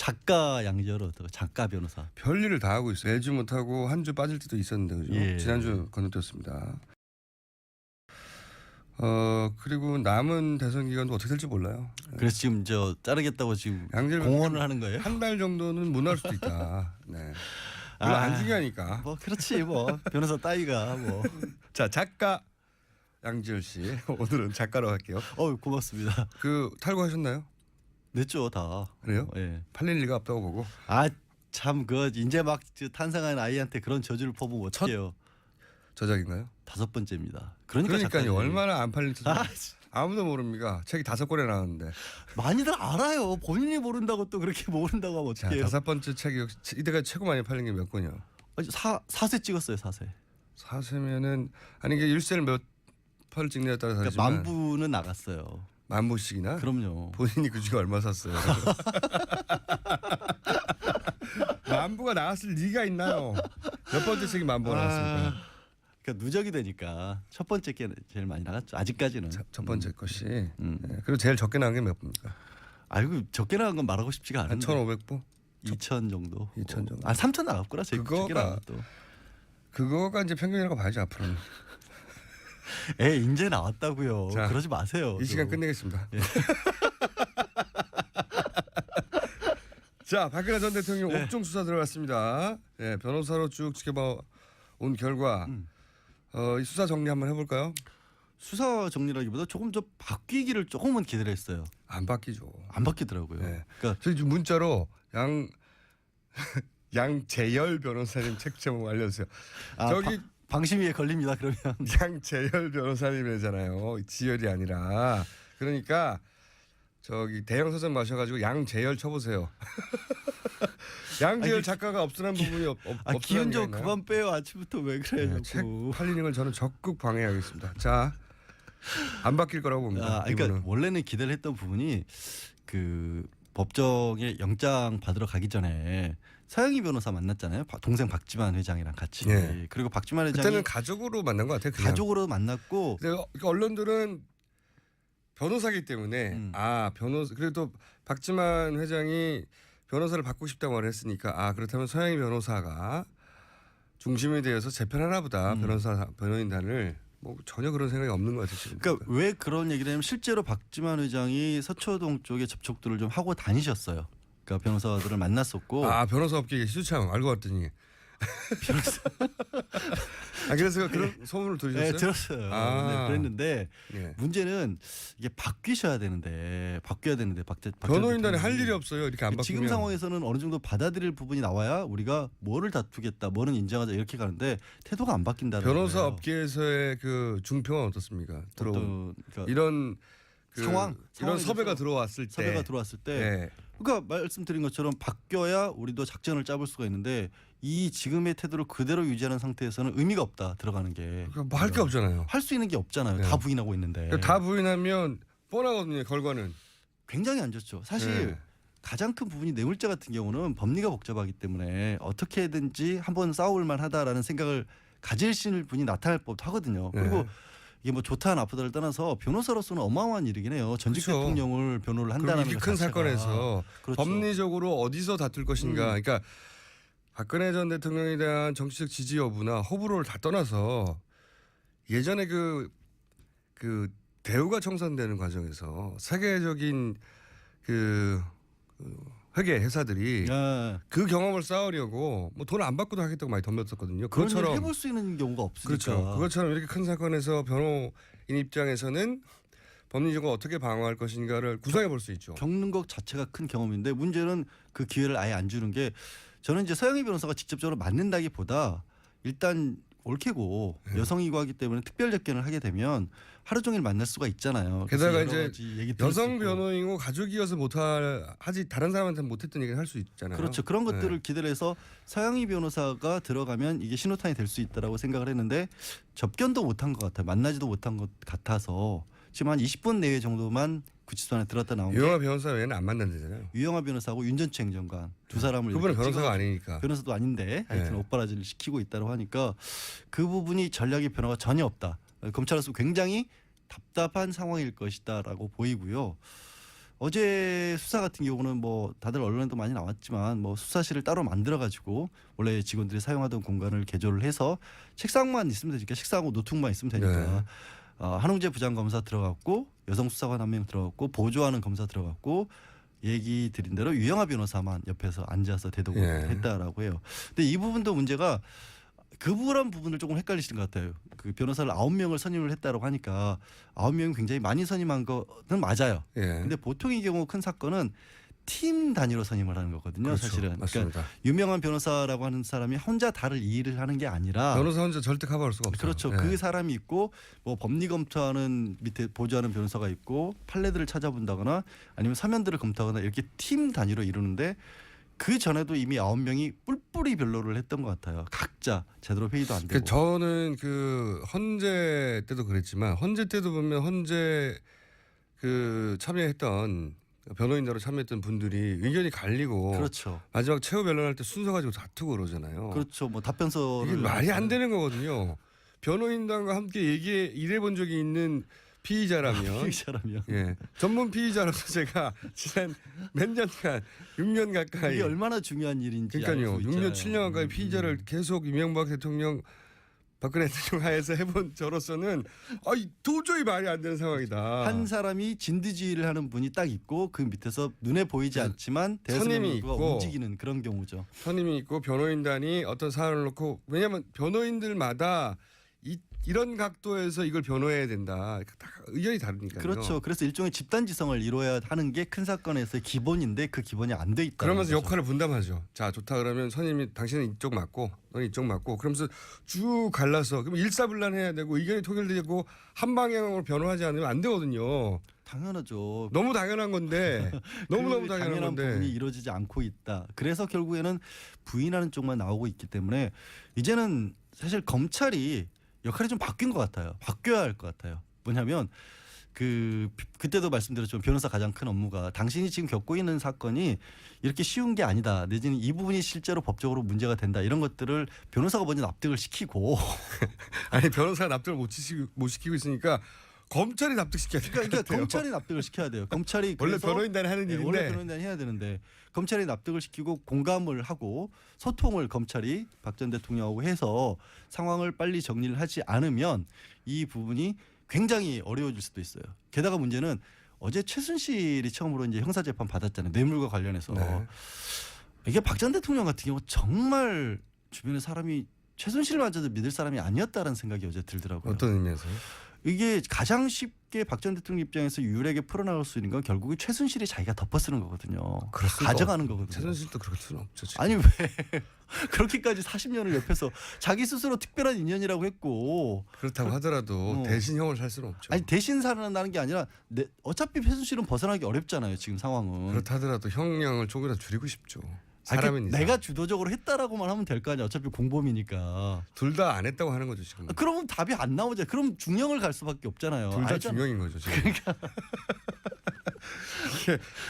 작가 양지열은 어떻고 작가 변호사. 별일을 다 하고 있어요. 매주 못하고 한 주 빠질 때도 있었는데 그죠? 예. 지난주 건너뛰었습니다. 그리고 남은 대선 기간도 어떻게 될지 몰라요. 그래서 지금 저 자르겠다고 지금 양질 공언을 하는 거예요? 한 달 정도는 못 날 수도 있다. 네. 별로 안 중요하니까. 뭐 그렇지 뭐 변호사 따위가 뭐. 자 작가 양지열 씨 오늘은 작가로 할게요. 고맙습니다. 그 탈고하셨나요? 냈죠 다. 그래요? 예. 팔릴 리가 없다고 보고. 참 그 이제 막 탄생한 아이한테 그런 저주를 퍼부으면 어떡해요. 저작인가요? 5번째입니다. 그러니까요. 얼마나 안 팔릴지 아, 아무도 모릅니까? 책이 5권에 나왔는데. 많이들 알아요. 본인이 모른다고 또 그렇게 모른다고 하면 자, 어떡해요. 5번째 책이 이때가 최고 많이 팔린 게 몇 권이요? 4세 찍었어요. 4세. 4세면은 아니 이게 1세를 몇 펄 찍느냐에 따라 그러니까 다르지만 10,000부는 나갔어요. 10,000부씩이나? 그럼요. 본인이 그 중에 얼마 샀어요? 10,000부가 나왔을 리가 있나요? 몇 번째 책이 10,000부가 나왔습니까? 그러니까 누적이 되니까 첫 번째 게 제일 많이 나갔죠. 아직까지는. 첫 번째 것이. 네. 그리고 제일 적게 나간 게 몇 부입니까? 아이고 적게 나간 건 말하고 싶지가 않은데. 1,500부? 2,000 정도. 2,000 정도. 3,000 나갔구나. 제일 적게 나간 것도. 그거가 이제 평균이라고 봐야지 앞으로는. 이제 나왔다고요. 자, 그러지 마세요. 이 시간 끝내겠습니다. 예. 자, 박근혜 전 대통령 네. 옥중 수사 들어갔습니다. 네, 변호사로 쭉 지켜봐 온 결과 이 수사 정리 한번 해볼까요? 수사 정리라기보다 조금 더 바뀌기를 조금은 기대를 했어요. 안 바뀌죠. 안 바뀌더라고요. 네. 그러니까 저희 지금 문자로 양재열 변호사님 책 제목 알려주세요. 저기 방심위에 걸립니다. 그러면 양재열 변호사님이잖아요. 지열이 아니라. 그러니까 저기 대형 서점 마셔가지고 양재열 쳐보세요. 양재열 작가가 없으란 부분이 없으란 기운 좀 그만 빼요. 아침부터 왜 그래요? 네, 책 팔리는 걸 저는 적극 방해하겠습니다. 자, 안 바뀔 거라고 봅니다. 그러니까 이분은. 원래는 기대를 했던 부분이 그 법정에 영장 받으러 가기 전에 서영희 변호사 만났잖아요. 동생 박지만 회장이랑 같이. 네. 그리고 박지만 회장이 그때는 가족으로 만난 것 같아요. 그냥. 가족으로 만났고. 근데 언론들은 변호사기 때문에 변호사 그래도 박지만 회장이 변호사를 받고 싶다고 말했으니까 그렇다면 서영희 변호사가 중심이 되어서 재편하나 보다 변호인단을 뭐 전혀 그런 생각이 없는 것 같아요. 지금. 그러니까 왜 그런 얘기를 하냐면 실제로 박지만 회장이 서초동 쪽에 접촉들을 좀 하고 다니셨어요. 그러니까 변호사들을 만났었고. 변호사 업계에 시주창 알고 봤더니. 그래서 그런 소문을 들으셨어요? 네, 들었어요. 네, 그랬는데 문제는 이게 바뀌어야 되는데 변호인단에 할 일이 없어요. 이렇게 안 바뀌면. 지금 상황에서는 어느 정도 받아들일 부분이 나와야 우리가 뭐를 다투겠다, 뭐는 인정하자 이렇게 가는데 태도가 안 바뀐다는 거예요. 변호사 업계에서의 그 중평은 어떻습니까? 그러니까 이런 상황 이런 섭외가 들어왔을 때. 네. 그러니까 말씀드린 것처럼 바뀌어야 우리도 작전을 짜볼 수가 있는데 이 지금의 태도를 그대로 유지하는 상태에서는 의미가 없다 들어가는 게. 뭐 할 게 없잖아요. 할 수 있는 게 없잖아요. 네. 다 부인하고 있는데. 다 부인하면 뻔하거든요. 결과는. 굉장히 안 좋죠. 사실 가장 큰 부분이 뇌물죄 같은 경우는 법리가 복잡하기 때문에 어떻게든지 한번 싸울 만하다라는 생각을 가지실 분이 나타날 법도 하거든요. 그리고 이게 뭐 좋다 나쁘다를 떠나서 변호사로서는 어마어마한 일이긴 해요. 전직 대통령을 변호를 한다는 것 큰 사건에서 법리적으로 어디서 다툴 것인가. 그러니까 박근혜 전 대통령에 대한 정치적 지지 여부나 호불호를 다 떠나서 예전에 그 대우가 청산되는 과정에서 세계적인 그 회계 회사들이 그 경험을 쌓으려고 뭐 돈 안 받고도 하겠다고 많이 덤볐었거든요. 그것처럼 해볼 수 있는 경우가 없으니까. 그렇죠. 그것처럼 이렇게 큰 사건에서 변호인 입장에서는 법리적으로 어떻게 방어할 것인가를 구상해 볼 수 있죠. 겪는 것 자체가 큰 경험인데 문제는 그 기회를 아예 안 주는 게 저는 이제 서영희 변호사가 직접적으로 맞는다기보다 일단 옳게고 여성이고 하기 때문에 특별 접견을 하게 되면 하루 종일 만날 수가 있잖아요. 게다가 이제 여성 변호인이고 가족이어서 하지 다른 사람한테는 못했던 얘기를 할 수 있잖아요. 그렇죠. 그런 것들을 기대를 해서 서영희 변호사가 들어가면 이게 신호탄이 될 수 있다라고 생각을 했는데 접견도 못한 것 같아요. 만나지도 못한 것 같아서 지금 한 20분 내외 정도만 구치소 안에 들었다 나온 게 유영하 변호사 외에는 안 만난다잖아요. 유영하 변호사하고 윤전추 행정관 두 사람을 그분은 변호사가 아니니까. 변호사도 아닌데 하여튼 오빠라지를 시키고 있다고 하니까 그 부분이 전략의 변화가 전혀 없다. 검찰로서 굉장히 답답한 상황일 것이다라고 보이고요. 어제 수사 같은 경우는 뭐 다들 언론에도 많이 나왔지만 뭐 수사실을 따로 만들어 가지고 원래 직원들이 사용하던 공간을 개조를 해서 책상만 있으면 되니까 책상하고 노트북만 있으면 되니까 네. 한웅재 부장검사 들어갔고 여성 수사관 한 명 들어갔고 보조하는 검사 들어갔고 얘기 드린 대로 유영하 변호사만 옆에서 앉아서 대독을 예. 했다라고 해요. 근데 이 부분도 문제가 그런 부분을 조금 헷갈리시는 것 같아요. 그 변호사를 9명을 선임을 했다라고 하니까 9명이 굉장히 많이 선임한 거는 맞아요. 예. 근데 보통의 경우 큰 사건은 팀 단위로 선임을 하는 거거든요. 그렇죠. 사실은. 맞습니다. 그러니까 유명한 변호사라고 하는 사람이 혼자 다를 일을 하는 게 아니라 변호사 혼자 절대 커버할 수가 없어요. 그렇죠. 예. 그 사람이 있고 뭐 법리 검토하는 밑에 보조하는 변호사가 있고 판례들을 찾아본다거나 아니면 사면들을 검토하거나 이렇게 팀 단위로 이루는데 그 전에도 이미 9명이 뿔뿔이 변론을 했던 것 같아요. 각자 제대로 회의도 안 되고. 저는 그 헌재 때도 그랬지만 헌재 때도 보면 헌재 그 참여했던 변호인으로 참여했던 분들이 의견이 갈리고 그렇죠. 마지막 최후 변론할 때 순서 가지고 다투고 그러잖아요. 그렇죠. 뭐 답변서를 이게 말이 안 되는 거거든요. 변호인단과 함께 일해본 적이 있는 피의자라면 이 사람이요. 예. 전문 피의자로서 제가 지난 몇 년간 6년 가까이 이게 얼마나 중요한 일인지 그러니까요. 알수 6년 있잖아요. 7년 가까이 피의자를 계속 이명박 대통령 박근혜 대통령 하에서 해본 저로서는 도저히 말이 안 되는 상황이다. 한 사람이 진두지휘를 하는 분이 딱 있고 그 밑에서 눈에 보이지 않지만 선임이 대선임과 있고 움직이는 그런 경우죠. 선임이 있고 변호인단이 어떤 사안을 놓고 왜냐하면 변호인들마다 이런 각도에서 이걸 변호해야 된다. 다 의견이 다르니까요. 그렇죠. 그래서 일종의 집단지성을 이루어야 하는 게 큰 사건에서의 기본인데 그 기본이 안 돼 있다. 그러면서 역할을 분담하죠. 자 좋다 그러면 선임이 당신은 이쪽 맞고 너는 이쪽 맞고 그러면서 쭉 갈라서 그럼 일사불란해야 되고 의견이 통일되고 한 방향으로 변호하지 않으면 안 되거든요. 당연하죠. 너무 당연한 건데 너무너무 당연한 건데 부분이 이루어지지 않고 있다. 그래서 결국에는 부인하는 쪽만 나오고 있기 때문에 이제는 사실 검찰이 역할이 좀 바뀐 것 같아요. 바뀌어야 할 것 같아요. 뭐냐면 그때도 말씀드렸지만 변호사 가장 큰 업무가 당신이 지금 겪고 있는 사건이 이렇게 쉬운 게 아니다. 내지는 이 부분이 실제로 법적으로 문제가 된다. 이런 것들을 변호사가 먼저 납득을 시키고 아니 변호사가 납득을 못 시키고 있으니까 검찰이 납득시켜야 될 것 그러니까 같아요. 검찰이 납득을 시켜야 돼요. 검찰이 원래 그래서 변호인단이 하는 네, 일인데 원래 변호인단이 해야 되는데 검찰이 납득을 시키고 공감을 하고 소통을 검찰이 박 전 대통령하고 해서 상황을 빨리 정리를 하지 않으면 이 부분이 굉장히 어려워질 수도 있어요. 게다가 문제는 어제 최순실이 처음으로 이제 형사재판 받았잖아요. 뇌물과 관련해서. 네. 이게 박 전 대통령 같은 경우 정말 주변에 사람이 최순실마저도 믿을 사람이 아니었다는 생각이 어제 들더라고요. 어떤 의미에서? 이게 가장 쉽게 박 전 대통령 입장에서 유일하게 풀어나갈 수 있는 건 결국에 최순실이 자기가 덮어쓰는 거거든요. 가져가는 거거든요. 최순실도 그럴 수는 없죠. 지금. 아니 왜 그렇게까지 40년을 옆에서 자기 스스로 특별한 인연이라고 했고 그렇다고 하더라도 대신 형을 살 수는 없죠. 아니 대신 살아나는 게 아니라 어차피 최순실은 벗어나기 어렵잖아요. 지금 상황은. 그렇다 하더라도 형량을 조금이라도 줄이고 싶죠. 아니, 사람은 내가 주도적으로 했다라고만 하면 될 거 아니야. 어차피 공범이니까. 둘 다 안 했다고 하는 거죠 지금. 그러면 답이 안 나오죠. 그럼 중형을 갈 수밖에 없잖아요. 둘 다 알잖아. 중형인 거죠 지금. 그러니까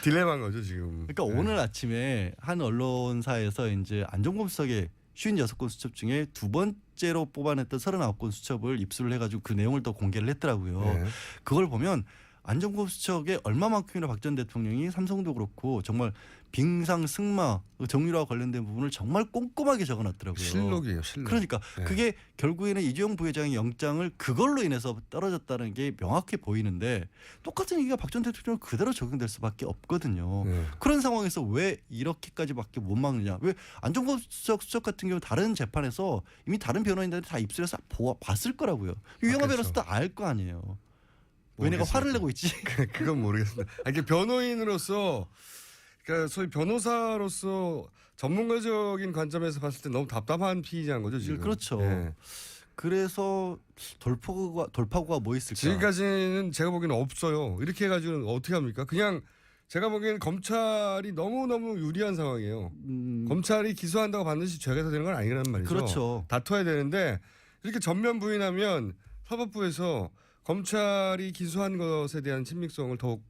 딜레마인 거죠 지금. 그러니까 오늘 아침에 한 언론사에서 이제 안종범 수석의 56건 수첩 중에 두 번째로 뽑아냈던 39건 수첩을 입수를 해가지고 그 내용을 또 공개를 했더라고요. 네. 그걸 보면 안종범 수석에 얼마만큼이나 박 전 대통령이 삼성도 그렇고 정말 빙상 승마 정유라와 관련된 부분을 정말 꼼꼼하게 적어놨더라고요. 실록이에요, 실록. 그러니까 네. 그게 결국에는 이재용 부회장의 영장을 그걸로 인해서 떨어졌다는 게 명확해 보이는데 똑같은 얘기가 박 전 대통령 그대로 적용될 수밖에 없거든요. 네. 그런 상황에서 왜 이렇게까지밖에 못 막느냐? 왜 안종범 수석 같은 경우 다른 재판에서 이미 다른 변호인들한테 다 입술에서 봤을 거라고요. 유영하 그렇죠. 변호사도 알 거 아니에요. 왜 내가 화를 내고 있지? 그건 모르겠습니다. 이게 변호인으로서 그러니까 소위 변호사로서 전문가적인 관점에서 봤을 때 너무 답답한 피의자인 거죠 지금. 그렇죠. 네. 그래서 돌파구가 뭐 있을까? 지금까지는 제가 보기에는 없어요. 이렇게 해가지고는 어떻게 합니까? 그냥 제가 보기에는 검찰이 너무너무 유리한 상황이에요. 검찰이 기소한다고 반드시 죄가 되는 건 아니라는 말이죠. 그렇죠. 다퉈야 되는데 이렇게 전면 부인하면 사법부에서 검찰이 기소한 것에 대한 친밀성을 더욱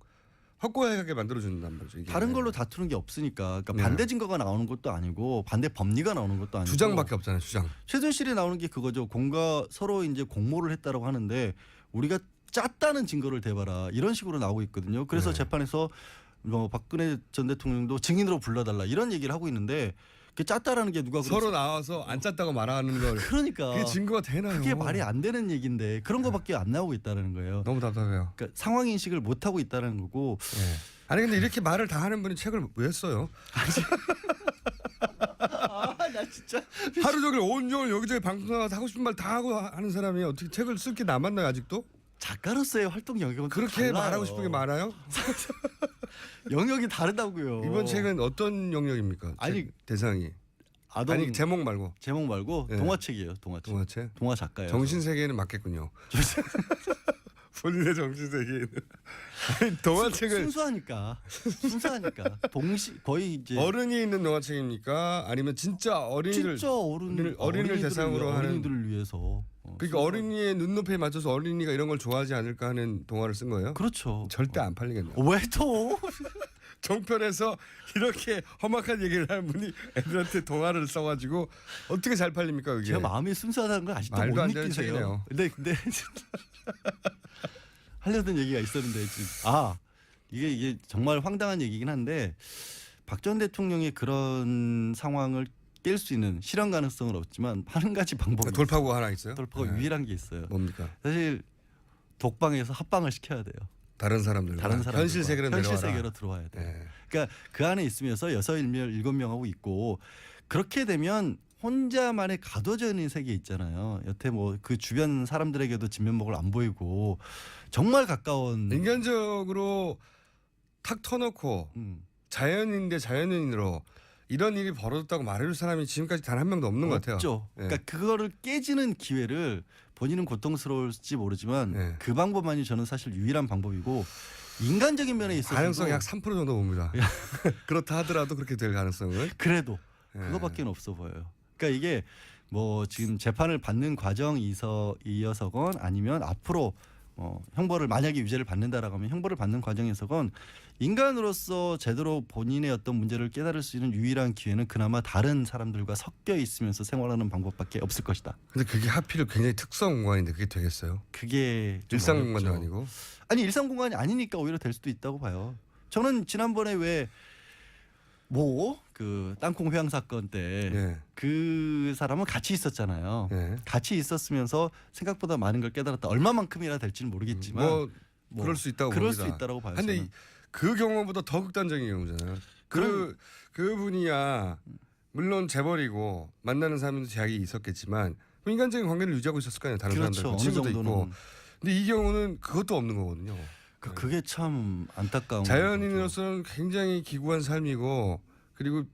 확고하게 만들어준단 말이죠. 이게. 다른 걸로 다투는 게 없으니까 그러니까 네. 반대 증거가 나오는 것도 아니고 반대 법리가 나오는 것도 아니고 주장밖에 없잖아요. 주장. 최순실이 나오는 게 그거죠. 서로 이제 공모를 했다라고 하는데 우리가 짰다는 증거를 대봐라 이런 식으로 나오고 있거든요. 그래서 네. 재판에서 뭐 박근혜 전 대통령도 증인으로 불러달라 이런 얘기를 하고 있는데 그 짰다라는 게 누가 서로 나와서 안 짰다고 말하는 걸 그러니까 그게 증거가 되나요? 그게 말이 안 되는 얘기인데 그런 거밖에 안 나오고 있다는 거예요. 너무 답답해요. 그러니까 상황 인식을 못 하고 있다는 거고. 예. 아니 근데 이렇게 말을 다 하는 분이 책을 왜 써요? 나 진짜 하루 종일 온종일 여기저기 방송 나가서 하고 싶은 말 다 하고 하는 사람이 어떻게 책을 쓸 게 남았나요 아직도? 작가로서의 활동 영역은 그렇게 달라요. 말하고 싶은 게 많아요? 영역이 다르다고요. 이번 책은 어떤 영역입니까? 아니, 책 대상이 아동 아니 제목 말고 제목 말고 네. 동화책이에요. 동화책. 동화책? 동화 작가예요. 정신 세계에는 맞겠군요. 본인의 정신 세계에는 아니, 동화책을 순수하니까 거의 이제 어른이 있는 동화책입니까? 아니면 진짜 어린이를 진짜 어린이를 대상으로 하는 어린이들을 위해서. 그러니까 어린이의 눈높이에 맞춰서 어린이가 이런 걸 좋아하지 않을까 하는 동화를 쓴 거예요? 그렇죠. 절대 안 팔리겠네요. 왜 또? 종편에서 이렇게 험악한 얘기를 하는 분이 애들한테 동화를 써가지고 어떻게 잘 팔립니까 그게? 제가 마음이 순수하다는 걸 아직도 말도 못 안 되는 느끼세요. 책이네요. 근데 하려던 얘기가 있었는데 지금 이게 정말 황당한 얘기긴 한데 박 전 대통령의 그런 상황을 깰 수 있는 실현 가능성은 없지만 한 가지 방법이 돌파구가 하나 있어요? 돌파가 네. 유일한 게 있어요. 뭡니까? 사실 독방에서 합방을 시켜야 돼요. 다른 사람들과 현실 세계로 현실 내려와라. 세계로 들어와야 돼요. 네. 그러니까 그 안에 있으면서 7명하고 있고 그렇게 되면 혼자만의 가둬져 있는 세계 있잖아요. 여태 뭐 그 주변 사람들에게도 진면목을 안 보이고 정말 가까운 인간적으로 탁 터놓고 자연인 대 자연인으로 이런 일이 벌어졌다고 말해줄 사람이 지금까지 단 한 명도 없는 것 같아요. 없죠. 네. 그러니까 그거를 깨지는 기회를 본인은 고통스러울지 모르지만 네. 그 방법만이 저는 사실 유일한 방법이고 인간적인 면에 있어서 가능성이 약 3% 정도 봅니다. 그렇다 하더라도 그렇게 될 가능성은 그래도 네. 그거밖에 없어 보여요. 그러니까 이게 뭐 지금 재판을 받는 과정이어서건 아니면 앞으로 형벌을 만약에 유죄를 받는다라고 하면 형벌을 받는 과정에서건 인간으로서 제대로 본인의 어떤 문제를 깨달을 수 있는 유일한 기회는 그나마 다른 사람들과 섞여 있으면서 생활하는 방법밖에 없을 것이다. 근데 그게 하필 굉장히 특수한 공간인데 그게 되겠어요? 그게 좀 일상 어렵죠. 공간도 아니고 아니 일상 공간이 아니니까 오히려 될 수도 있다고 봐요. 저는 지난번에 왜 그 땅콩 회항 사건 때 그 사람은 같이 있었잖아요. 네. 같이 있었으면서 생각보다 많은 걸 깨달았다. 얼마만큼이나 될지는 모르겠지만 뭐 그럴 수 있다고 그럴 봅니다. 수 있다고 봐요. 근데 저는. 그 경우보다 더 극단적인 경우잖아요. 그분이야 물론 재벌이고 만나는 사람도 제약이 있었겠지만 인간적인 관계를 유지하고 있었을 거 아니에요. 다른 그렇죠. 사람들 어느 친구도 정도는. 있고. 근데 이 경우는 그것도 없는 거거든요. 그게 참 안타까운 자연인으로서는 굉장히 기구한 삶이고 그리고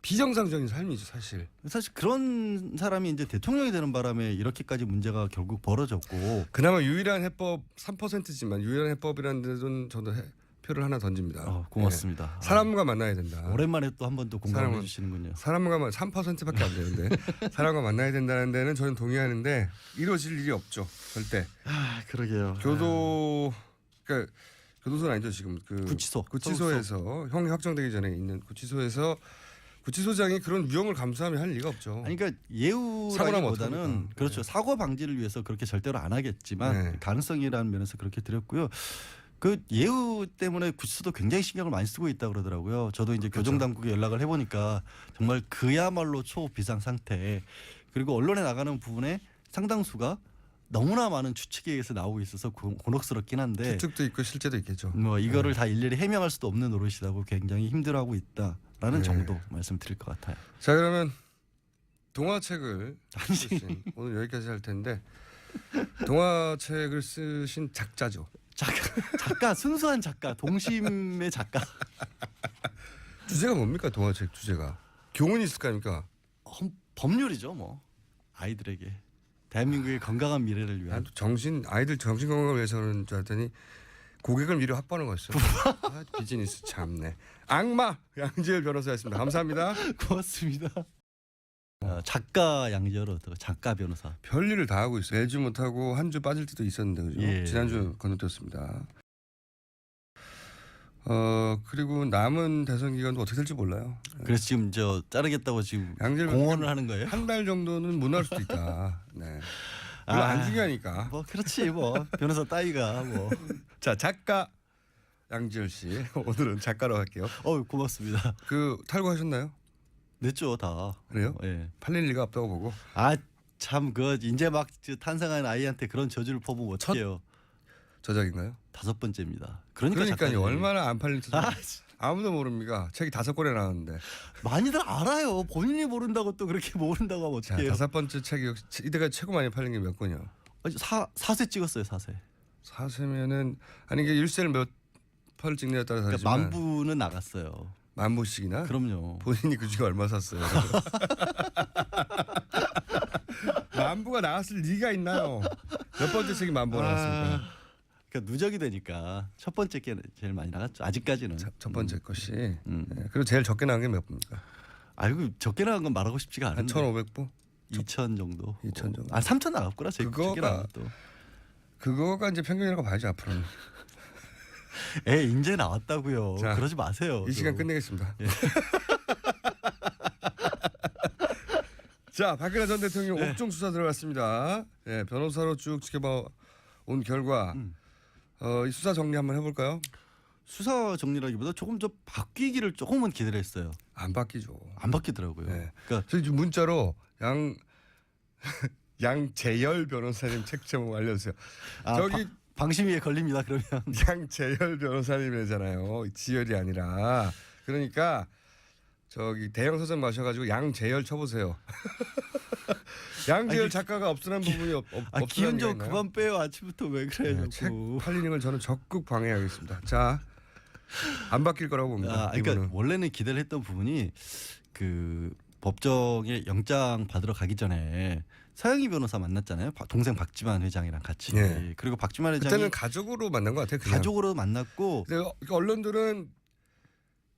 비정상적인 삶이죠 사실. 사실 그런 사람이 이제 대통령이 되는 바람에 이렇게까지 문제가 결국 벌어졌고 그나마 유일한 해법 3%지만 유일한 해법이라는 데는 저도 표를 하나 던집니다. 고맙습니다. 네. 사람과 만나야 된다. 오랜만에 또 한 번 더 공감해 주시는군요. 사람과 3%밖에 안 되는데 사람과 만나야 된다는 데는 저는 동의하는데 이루어질 일이 없죠 절대. 그러게요. 그러니까 교도소는 아니죠 지금 그 구치소에서 형이 확정되기 전에 있는 구치소에서 구치소장이 그런 위험을 감수하며 할 리가 없죠. 아니, 그러니까 예우라기보다는 그렇죠. 네. 사고 방지를 위해서 그렇게 절대로 안 하겠지만 네. 가능성이라는 면에서 그렇게 드렸고요. 그 예우 때문에 구치소도 굉장히 신경을 많이 쓰고 있다 그러더라고요. 저도 이제 그렇죠. 교정당국에 연락을 해보니까 정말 그야말로 초비상 상태. 그리고 언론에 나가는 부분에 상당수가 너무나 많은 추측에 의해서 나오고 있어서 곤혹스럽긴 한데 추측도 있고 실제도 있겠죠. 뭐 이거를 다 일일이 해명할 수도 없는 노릇이라고 굉장히 힘들어하고 있다라는 정도 말씀드릴 것 같아요. 자 그러면 동화책을 쓰신 오늘 여기까지 할 텐데 동화책을 쓰신 작자죠. 작가 순수한 작가 동심의 작가. 주제가 뭡니까 동화책 주제가? 교훈이 있을 거 아닙니까? 법률이죠 뭐 아이들에게 대한민국의 건강한 미래를 위한. 아이들 정신 건강을 위해서는 줄 알았더니 고객을 미리 확보하는 거였어요. 비즈니스 참네. 악마 양지열 변호사였습니다. 감사합니다. 고맙습니다. 작가 양지열 작가 변호사. 별일을 다 하고 있어요. 매주 못하고 한 주 빠질 때도 있었는데 그죠? 예. 지난주 건너뛰었습니다. 그리고 남은 대선 기간도 어떻게 될지 몰라요. 그래서 지금 자르겠다고 지금 공언을 하는 거예요? 한 달 정도는 무너질 수도 있다. 네. 별로 안 중요하니까. 뭐 그렇지 뭐 변호사 따위가 뭐. 자 작가 양지열 씨. 오늘은 작가로 할게요. 고맙습니다. 그 탈고하셨나요? 냈죠 다. 그래요? 예. 팔릴 리가 없다고 보고. 참 이제 막 탄생한 아이한테 그런 저주를 퍼부으면 어떡해요. 저작인가요? 5번째입니다. 그러니까요. 작가님. 얼마나 안 팔릴지 아무도 모릅니까? 책이 5권에 나왔는데. 많이들 알아요. 본인이 모른다고 또 그렇게 모른다고 하면 자, 어떡해요. 5번째 책이 이때가 최고 많이 팔린 게 몇 권이요? 4세 찍었어요. 4세. 4세면은 아니 이게 1세를 몇 편을 찍느냐에 따라 그러니까 다르지만 만 부는 나갔어요. 10,000부씩이나? 그럼요. 본인이 그중에 얼마 샀어요? 10,000부가 나왔을 리가 있나요? 몇 번째 책이 10,000부가 나왔습니까? 그러니까 누적이 되니까 첫 번째 게 제일 많이 나갔죠. 아직까지는. 첫 번째 것이. 네. 그리고 제일 적게 나온 게 몇 부입니까? 아이고 적게 나간 건 말하고 싶지가 한 않은데. 1,500부? 2,000 정도. 2,000 정도. 3,000 나갔구나. 제일 적게 나간 또. 그거가 이제 평균이라고 봐야죠 앞으로는. 이제 나왔다고요. 자, 그러지 마세요. 이 시간 끝내겠습니다. 예. 자, 박근혜 전 대통령 옥중 수사 들어갔습니다. 예, 변호사로 쭉 지켜봐 온 결과 이 수사 정리 한번 해볼까요? 수사 정리라기보다 조금 더 바뀌기를 조금은 기대를 했어요. 안 바뀌죠. 안 바뀌더라고요. 네. 그러니까 저희 지금 문자로 양재열 변호사님 책 제목 알려주세요. 저기 방심위에 걸립니다. 그러면 양재열 변호사님이잖아요. 지열이 아니라. 그러니까 저기 대형 서점 마셔가지고 양재열 쳐보세요. 양재열 작가가 없으란 부분이 없으란 기운 좀 그만 빼요. 아침부터 왜 그래요? 네, 책 팔리는 걸 저는 적극 방해하겠습니다. 자, 안 바뀔 거라고 봅니다. 그러니까 이분은. 원래는 기대를 했던 부분이 그 법정에 영장 받으러 가기 전에 서영희 변호사 만났잖아요. 동생 박지만 회장이랑 같이. 네. 그리고 박지만 회장이 그때는 가족으로 만난 것 같아요. 그냥. 가족으로 만났고. 근데 언론들은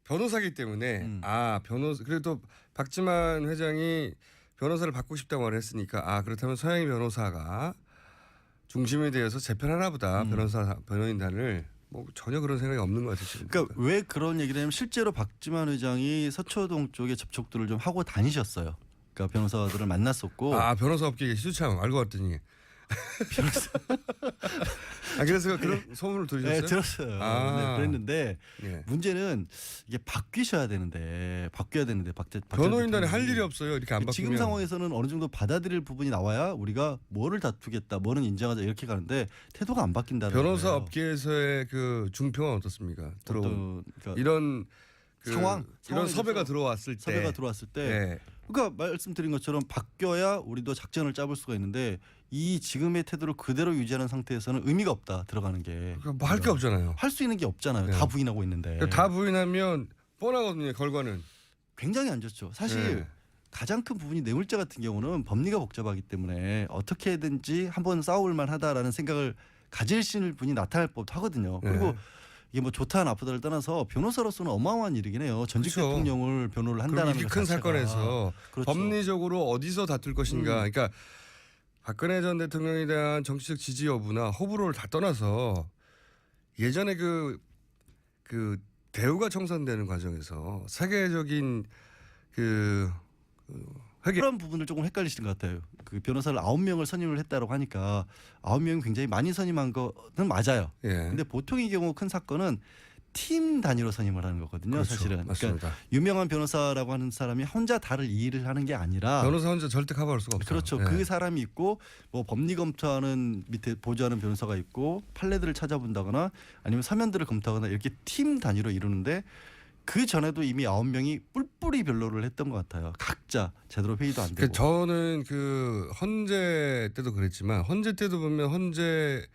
변호사기 때문에 변호사 그래도 박지만 회장이 변호사를 받고 싶다고 말했으니까 그렇다면 서영희 변호사가 중심이 되어서 재편하나 보다. 변호인단을 뭐 전혀 그런 생각이 없는 것 같아요. 지금. 그러니까 왜 그런 얘기를 하냐면 실제로 박지만 회장이 서초동 쪽에 접촉들을 좀 하고 다니셨어요. 그러니까 변호사들을 만났었고. 변호사 업계에 시주창 알고 봤더니. 변호사. 그래서 그런 소문을 들으셨어요? 네, 들었어요. 네, 그랬는데 네. 문제는 이게 바뀌어야 되는데 변호인단에 할 일이 없어요. 이렇게 안 바뀌면. 지금 상황에서는 어느 정도 받아들일 부분이 나와야 우리가 뭐를 다투겠다, 뭐는 인정하자 이렇게 가는데 태도가 안 바뀐다는 변호사 거예요. 업계에서의 그 중평은 어떻습니까? 그러니까 이런 상황 이런 섭외가 들어왔을 때. 네. 그러니까 말씀드린 것처럼 바뀌어야 우리도 작전을 짜볼 수가 있는데 이 지금의 태도를 그대로 유지하는 상태에서는 의미가 없다 들어가는 게. 뭐 할 게 없잖아요. 할 수 있는 게 없잖아요. 네. 다 부인하고 있는데. 그러니까 다 부인하면 뻔하거든요. 결과는. 굉장히 안 좋죠. 사실 네. 가장 큰 부분이 뇌물죄 같은 경우는 법리가 복잡하기 때문에 어떻게든지 한번 싸울 만하다라는 생각을 가지실 분이 나타날 법도 하거든요. 네. 그리고 이게 뭐 좋다 나쁘다를 떠나서 변호사로서는 어마어마한 일이긴 해요. 전직 그렇죠. 대통령을 변호를 한다는 이렇게 것 큰 자체가. 사건에서 그렇죠. 법리적으로 어디서 다툴 것인가. 그러니까 박근혜 전 대통령에 대한 정치적 지지 여부나 호불호를 다 떠나서 예전에 그 대우가 청산되는 과정에서 세계적인 그런 부분을 조금 헷갈리시는 것 같아요. 그 변호사를 9명을 선임을 했다고 하니까 9명이 굉장히 많이 선임한 거는 맞아요. 예. 근데 보통의 경우 큰 사건은 팀 단위로 선임을 하는 거거든요. 그렇죠. 사실은. 맞습니다. 그러니까 유명한 변호사라고 하는 사람이 혼자 다를 일을 하는 게 아니라 변호사 혼자 절대 커버할 수가 없어요. 그렇죠. 예. 그 사람이 있고 뭐 법리 검토하는 밑에 보조하는 변호사가 있고 판례들을 찾아본다거나 아니면 서면들을 검토하거나 이렇게 팀 단위로 이루는데 그 전에도 이미 9명이 뿔뿔이 변론을 했던 것 같아요. 각자 제대로 회의도 안 되고. 저는 그 헌재 때도 그랬지만 헌재 때도 보면 헌재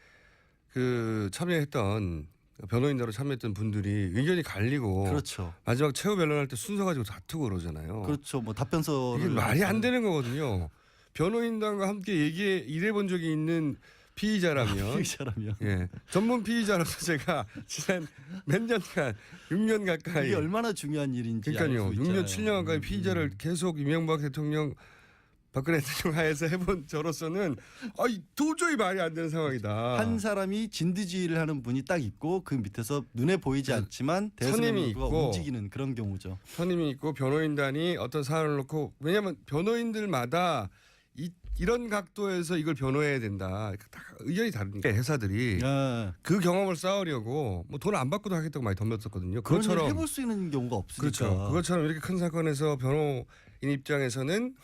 참여했던 변호인으로 참여했던 분들이 의견이 갈리고 그렇죠. 마지막 최후 변론할 때 순서 가지고 다투고 그러잖아요. 그렇죠. 뭐 답변서를 이게 말이 안 되는 거거든요. 변호인단과 함께 일해본 적이 있는 피의자라면 예. 전문 피의자로서 제가 지난 몇 년간 6년 가까이 이게 얼마나 중요한 일인지 그러니까요. 알 수 6년 있잖아요. 7년 가까이 피의자를 계속 이명박 대통령 박근혜 대통령 하에서 해본 저로서는 도저히 말이 안 되는 상황이다. 한 사람이 진두지휘를 하는 분이 딱 있고 그 밑에서 눈에 보이지 않지만 선임이 대선임과 있고 움직이는 그런 경우죠. 선임이 있고 변호인단이 어떤 사안을 놓고 왜냐하면 변호인들마다 이런 각도에서 이걸 변호해야 된다. 다 의견이 다르니까 회사들이 예. 그 경험을 쌓으려고 뭐 돈 안 받고도 하겠다고 많이 덤볐었거든요. 그런 일을 그것처럼 해볼 수 있는 경우가 없으니까. 그렇죠. 그것처럼 이렇게 큰 사건에서 변호인 입장에서는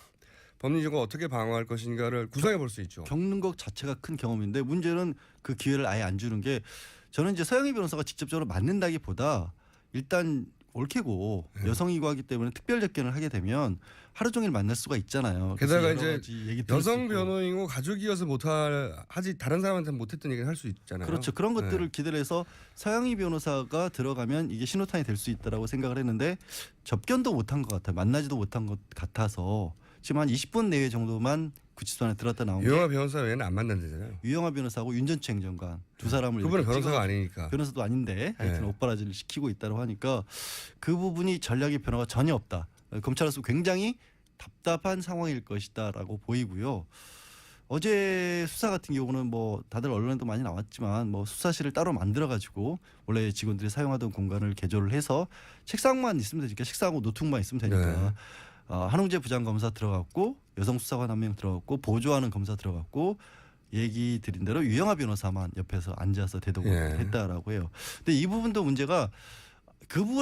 법리적으로 어떻게 방어할 것인가를 구상해 볼 수 있죠. 겪는 것 자체가 큰 경험인데 문제는 그 기회를 아예 안 주는 게 저는 이제 서영희 변호사가 직접적으로 맞는다기보다 일단 옳게고 여성이고 하기 때문에 특별 접견을 하게 되면 하루 종일 만날 수가 있잖아요. 그래서 게다가 여러 이제 가지 얘기 들을 수 여성 있고. 변호인이고 가족이어서 하지 다른 사람한테는 못했던 얘기를 할 수 있잖아요. 그렇죠. 그런 것들을 네. 기대를 해서 서영희 변호사가 들어가면 이게 신호탄이 될 수 있다라고 생각을 했는데 접견도 못한 것 같아요. 만나지도 못한 것 같아서 지금 한 20분 내외 정도만 구치소 안에 들었다 나온 게 유영아 변호사 외에는 안 만난다잖아요. 유영하 변호사하고 윤전추 행정관 두 사람을 그분은 이렇게 변호사가 찍어서 아니니까. 변호사도 아닌데 하여튼 네. 오빠라지를 시키고 있다고 하니까 그 부분이 전략의 변화가 전혀 없다. 검찰로서 굉장히 답답한 상황일 것이다라고 보이고요. 어제 수사 같은 경우는 뭐 다들 언론에도 많이 나왔지만 뭐 수사실을 따로 만들어 가지고 원래 직원들이 사용하던 공간을 개조를 해서 책상만 있으면 되니까 책상하고 노트북만 있으면 되니까 네. 한웅재 부장검사 들어갔고 여성 수사관 한 명 들어갔고 보조하는 검사 들어갔고 얘기 드린 대로 유영하 변호사만 옆에서 앉아서 대독을 예. 했다라고 해요. 근데 이 부분도 문제가 그 부분